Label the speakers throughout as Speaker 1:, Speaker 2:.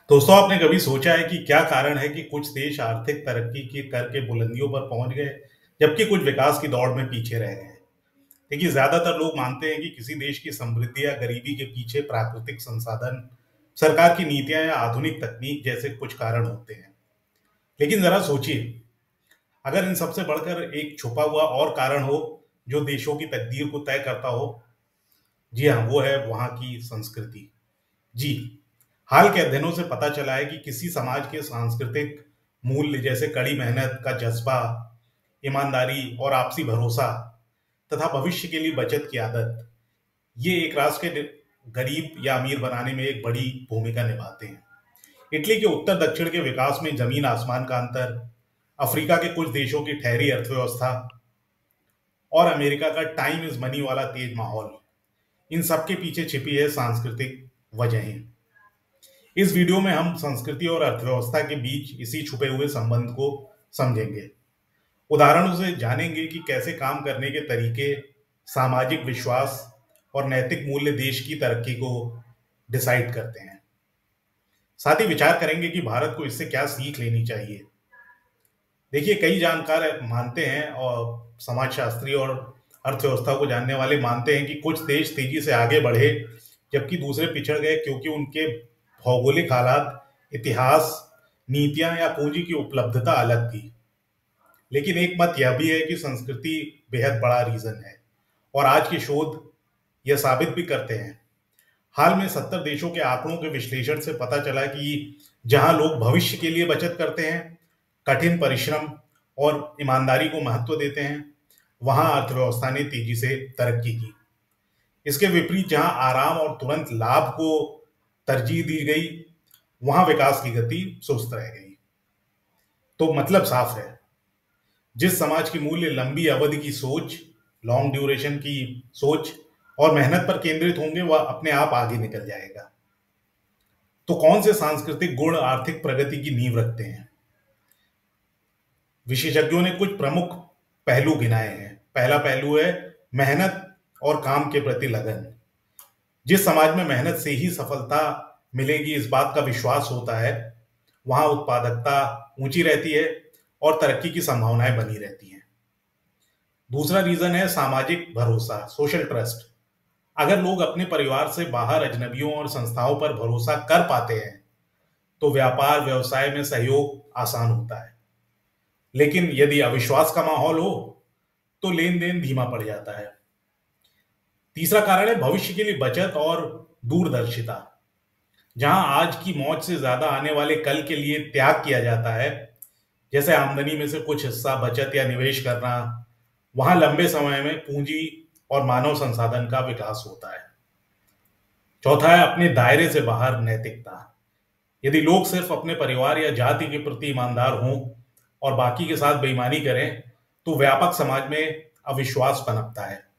Speaker 1: दोस्तों, आपने कभी सोचा है कि क्या कारण है कि कुछ देश आर्थिक तरक्की की करके बुलंदियों पर पहुंच गए, जबकि कुछ विकास की दौड़ में पीछे रह गए? देखिए, ज्यादातर लोग मानते हैं कि किसी देश की समृद्धि या गरीबी के पीछे प्राकृतिक संसाधन, सरकार की नीतियां या आधुनिक तकनीक जैसे कुछ कारण होते हैं। लेकिन जरा सोचिए, अगर इन सबसे बढ़कर एक छुपा हुआ और कारण हो जो देशों की तकदीर को तय करता हो। जी हाँ, वो है वहाँ की संस्कृति। जी, हाल के अध्ययनों से पता चला है कि किसी समाज के सांस्कृतिक मूल्य जैसे कड़ी मेहनत का जज्बा, ईमानदारी और आपसी भरोसा तथा भविष्य के लिए बचत की आदत, ये एक राष्ट्र के गरीब या अमीर बनाने में एक बड़ी भूमिका निभाते हैं। इटली के उत्तर दक्षिण के विकास में जमीन आसमान का अंतर, अफ्रीका के कुछ देशों की ठहरी अर्थव्यवस्था और अमेरिका का टाइम इज मनी वाला तेज माहौल, इन सबके पीछे छिपी है सांस्कृतिक वजहें। इस वीडियो में हम संस्कृति और अर्थव्यवस्था के बीच इसी छुपे हुए संबंध को समझेंगे। उदाहरणों से जानेंगे कि कैसे काम करने के तरीके, सामाजिक विश्वास और नैतिक मूल्य देश की तरक्की को डिसाइड करते हैं। साथ ही विचार करेंगे कि भारत को इससे क्या सीख लेनी चाहिए। देखिए, कई जानकार मानते हैं और समाजशास्त्री और अर्थव्यवस्था को जानने वाले मानते हैं कि कुछ देश तेजी से आगे बढ़े जबकि दूसरे पिछड़ गए, क्योंकि उनके भौगोलिक हालात, इतिहास, नीतियां या पूंजी की उपलब्धता अलग थी। लेकिन एक मत यह भी है कि संस्कृति बेहद बड़ा रीजन है, और आज के शोध यह साबित भी करते हैं। हाल में 70 देशों के आंकड़ों के विश्लेषण से पता चला कि जहां लोग भविष्य के लिए बचत करते हैं, कठिन परिश्रम और ईमानदारी को महत्व देते हैं, वहां अर्थव्यवस्था ने तेजी से तरक्की की। इसके विपरीत जहां आराम और तुरंत लाभ को तरजीह दी गई, वहां विकास की गति सुस्त रह गई। तो मतलब साफ है, जिस समाज के मूल्य लंबी अवधि की सोच, लॉन्ग ड्यूरेशन की सोच और मेहनत पर केंद्रित होंगे, वह अपने आप आगे निकल जाएगा। तो कौन से सांस्कृतिक गुण आर्थिक प्रगति की नींव रखते हैं? विशेषज्ञों ने कुछ प्रमुख पहलू गिनाए हैं। पहला पहलू है मेहनत और काम के प्रति लगन। जिस समाज में मेहनत से ही सफलता मिलेगी, इस बात का विश्वास होता है, वहां उत्पादकता ऊंची रहती है और तरक्की की संभावनाएं बनी रहती हैं। दूसरा रीजन है सामाजिक भरोसा, सोशल ट्रस्ट। अगर लोग अपने परिवार से बाहर अजनबियों और संस्थाओं पर भरोसा कर पाते हैं, तो व्यापार व्यवसाय में सहयोग आसान होता है। लेकिन यदि अविश्वास का माहौल हो, तो लेन देन धीमा पड़ जाता है। तीसरा कारण है भविष्य के लिए बचत और दूरदर्शिता। जहां आज की मौज से ज्यादा आने वाले कल के लिए त्याग किया जाता है, जैसे आमदनी में से कुछ हिस्सा बचत या निवेश करना, वहां लंबे समय में पूंजी और मानव संसाधन का विकास होता है। चौथा है अपने दायरे से बाहर नैतिकता। यदि लोग सिर्फ अपने परिवार या जाति के प्रति ईमानदार हों और बाकी के साथ बेईमानी करें, तो व्यापक समाज में अविश्वास पनपता है।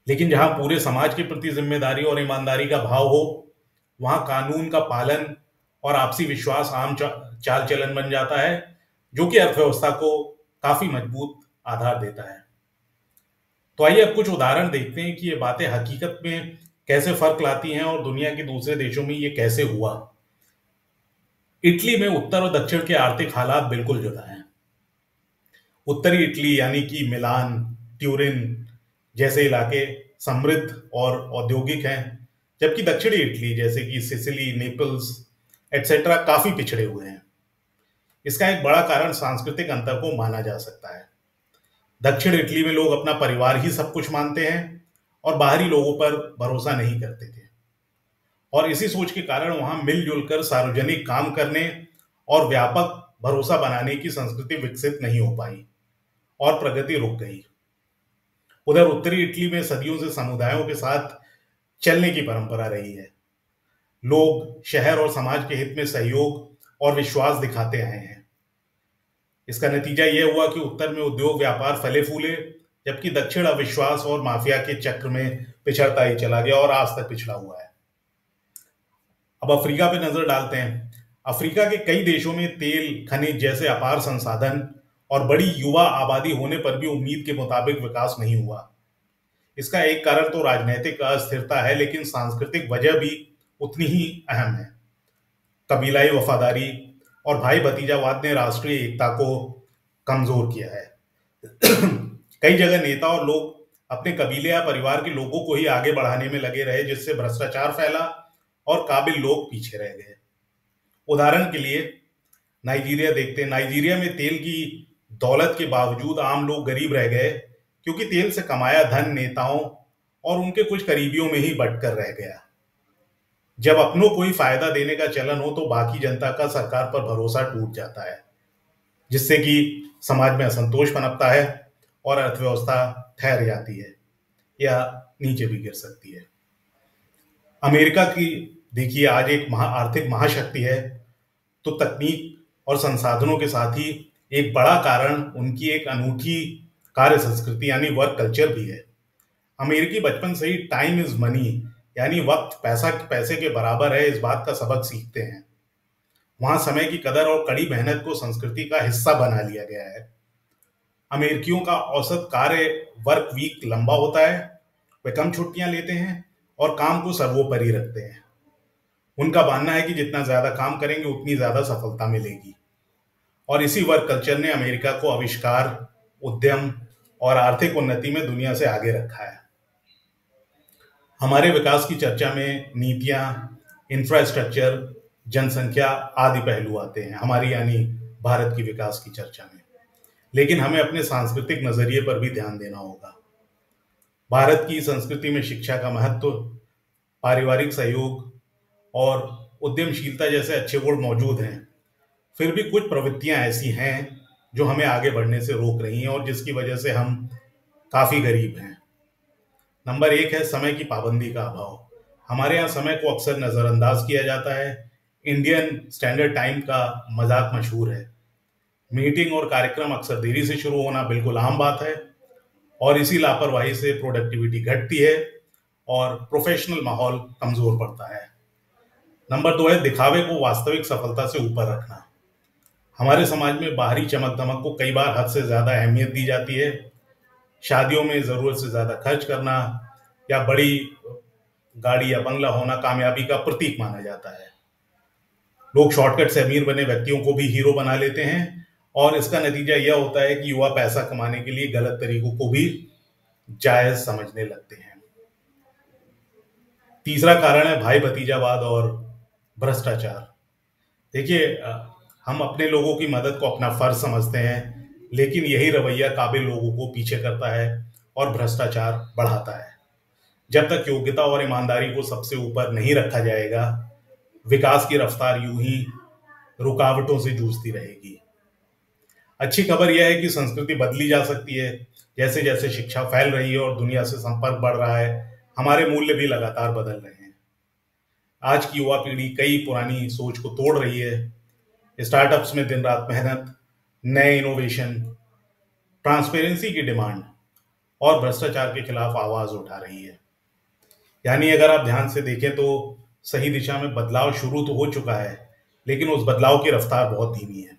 Speaker 1: लेकिन जहां पूरे समाज के प्रति जिम्मेदारी और ईमानदारी का भाव हो, वहां कानून का पालन और आपसी विश्वास आम चाल चलन बन जाता है, जो कि अर्थव्यवस्था को काफी मजबूत आधार देता है। तो आइए अब कुछ उदाहरण देखते हैं कि ये बातें हकीकत में कैसे फर्क लाती हैं और दुनिया के दूसरे देशों में ये कैसे हुआ। इटली में उत्तर और दक्षिण के आर्थिक हालात बिल्कुल जुदा हैं। उत्तरी इटली यानी कि मिलान, ट्यूरिन जैसे इलाके समृद्ध और औद्योगिक हैं, जबकि दक्षिणी इटली जैसे कि सिसिली, नेपल्स एटसेट्रा काफी पिछड़े हुए हैं। इसका एक बड़ा कारण सांस्कृतिक अंतर को माना जा सकता है। दक्षिण इटली में लोग अपना परिवार ही सब कुछ मानते हैं और बाहरी लोगों पर भरोसा नहीं करते थे, और इसी सोच के कारण वहां मिलजुल कर सार्वजनिक काम करने और व्यापक भरोसा बनाने की संस्कृति विकसित नहीं हो पाई और प्रगति रुक गई। उधर उत्तरी इटली में सदियों से समुदायों के साथ चलने की परंपरा रही है। लोग शहर और समाज के हित में सहयोग और विश्वास दिखाते आए हैं। इसका नतीजा यह हुआ कि उत्तर में उद्योग व्यापार फले फूले, जबकि दक्षिण अविश्वास और माफिया के चक्र में पिछड़ता ही चला गया और आज तक पिछड़ा हुआ है। अब अफ्रीका पे नजर डालते हैं। अफ्रीका के कई देशों में तेल, खनिज जैसे अपार संसाधन और बड़ी युवा आबादी होने पर भी उम्मीद के मुताबिक विकास नहीं हुआ। इसका एक कारण तो राजनीतिक अस्थिरता है, लेकिन सांस्कृतिक वजह भी उतनी ही अहम है। कबीलाई वफादारी और भाई भतीजावाद ने राष्ट्रीय एकता को कमजोर किया है। कई जगह नेता और लोग अपने कबीले या परिवार के लोगों को ही आगे बढ़ाने में लगे रहे, जिससे भ्रष्टाचार फैला और काबिल लोग पीछे रह गए। उदाहरण के लिए नाइजीरिया देखते हैं। नाइजीरिया में तेल की दौलत के बावजूद आम लोग गरीब रह गए, क्योंकि तेल से कमाया धन नेताओं और उनके कुछ करीबियों में ही बंटकर रह गया। जब अपनों को ही फायदा देने का चलन हो तो बाकी जनता का सरकार पर भरोसा टूट जाता है, जिससे कि समाज में असंतोष पनपता है और अर्थव्यवस्था ठहर जाती है या नीचे भी गिर सकती है। अमेरिका की देखिए, आज एक आर्थिक महाशक्ति है, तो तकनीक और संसाधनों के साथ ही एक बड़ा कारण उनकी एक अनूठी कार्य संस्कृति यानी वर्क कल्चर भी है। अमेरिकी बचपन से ही टाइम इज मनी यानी वक्त पैसा पैसे के बराबर है, इस बात का सबक सीखते हैं। वहां समय की कदर और कड़ी मेहनत को संस्कृति का हिस्सा बना लिया गया है। अमेरिकियों का औसत कार्य वर्क वीक लंबा होता है, वे कम छुट्टियां लेते हैं और काम को सर्वोपरि रखते हैं। उनका मानना है कि जितना ज्यादा काम करेंगे उतनी ज्यादा सफलता मिलेगी, और इसी वर्क कल्चर ने अमेरिका को आविष्कार, उद्यम और आर्थिक उन्नति में दुनिया से आगे रखा है। हमारे विकास की चर्चा में नीतियां, इंफ्रास्ट्रक्चर, जनसंख्या आदि पहलू आते हैं, हमारी यानी भारत की विकास की चर्चा में। लेकिन हमें अपने सांस्कृतिक नजरिए पर भी ध्यान देना होगा। भारत की संस्कृति में शिक्षा का महत्व, पारिवारिक सहयोग और उद्यमशीलता जैसे अच्छे गुण मौजूद हैं। फिर भी कुछ प्रवृत्तियां ऐसी हैं जो हमें आगे बढ़ने से रोक रही हैं और जिसकी वजह से हम काफी गरीब हैं। नंबर 1 है समय की पाबंदी का अभाव। हमारे यहाँ समय को अक्सर नजरअंदाज किया जाता है। इंडियन स्टैंडर्ड टाइम का मजाक मशहूर है। मीटिंग और कार्यक्रम अक्सर देरी से शुरू होना बिल्कुल आम बात है, और इसी लापरवाही से प्रोडक्टिविटी घटती है और प्रोफेशनल माहौल कमजोर पड़ता है। नंबर 2 है दिखावे को वास्तविक सफलता से ऊपर रखना। हमारे समाज में बाहरी चमक दमक को कई बार हद से ज्यादा अहमियत दी जाती है। शादियों में जरूरत से ज्यादा खर्च करना या बड़ी गाड़ी या बंगला होना कामयाबी का प्रतीक माना जाता है। लोग शॉर्टकट से अमीर बने व्यक्तियों को भी हीरो बना लेते हैं, और इसका नतीजा यह होता है कि युवा पैसा कमाने के लिए गलत तरीकों को भी जायज समझने लगते हैं। तीसरा कारण है भाई भतीजावाद और भ्रष्टाचार। देखिए, हम अपने लोगों की मदद को अपना फर्ज समझते हैं, लेकिन यही रवैया काबिल लोगों को पीछे करता है और भ्रष्टाचार बढ़ाता है। जब तक योग्यता और ईमानदारी को सबसे ऊपर नहीं रखा जाएगा, विकास की रफ्तार यूं ही रुकावटों से जूझती रहेगी। अच्छी खबर यह है कि संस्कृति बदली जा सकती है। जैसे जैसे शिक्षा फैल रही है और दुनिया से संपर्क बढ़ रहा है, हमारे मूल्य भी लगातार बदल रहे हैं। आज की युवा पीढ़ी कई पुरानी सोच को तोड़ रही है। स्टार्टअप्स में दिन रात मेहनत, नए इनोवेशन, ट्रांसपेरेंसी की डिमांड और भ्रष्टाचार के खिलाफ आवाज उठा रही है। यानी अगर आप ध्यान से देखें तो सही दिशा में बदलाव शुरू तो हो चुका है, लेकिन उस बदलाव की रफ्तार बहुत धीमी है।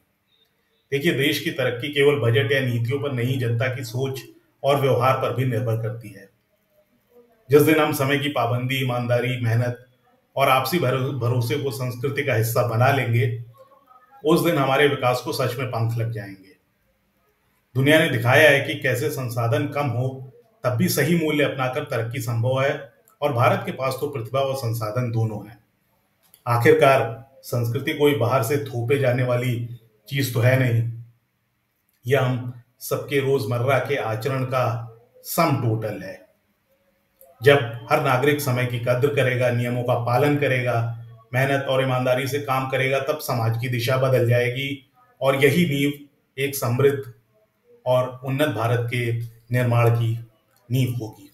Speaker 1: देखिए, देश की तरक्की केवल बजट या नीतियों पर नहीं, जनता की सोच और व्यवहार पर भी निर्भर करती है। जिस दिन हम समय की पाबंदी, ईमानदारी, मेहनत और आपसी भरोसे को संस्कृति का हिस्सा बना लेंगे, उस दिन हमारे विकास को सच में पंख लग जाएंगे। दुनिया ने दिखाया है कि कैसे संसाधन कम हो तब भी सही मूल्य अपनाकर तरक्की संभव है, और भारत के पास तो प्रतिभा और संसाधन दोनों हैं। आखिरकार संस्कृति कोई बाहर से थोपे जाने वाली चीज तो है नहीं, यह हम सबके रोजमर्रा के आचरण का सम टोटल है। जब हर नागरिक समय की कद्र करेगा, नियमों का पालन करेगा, मेहनत और ईमानदारी से काम करेगा, तब समाज की दिशा बदल जाएगी, और यही नींव एक समृद्ध और उन्नत भारत के निर्माण की नींव होगी।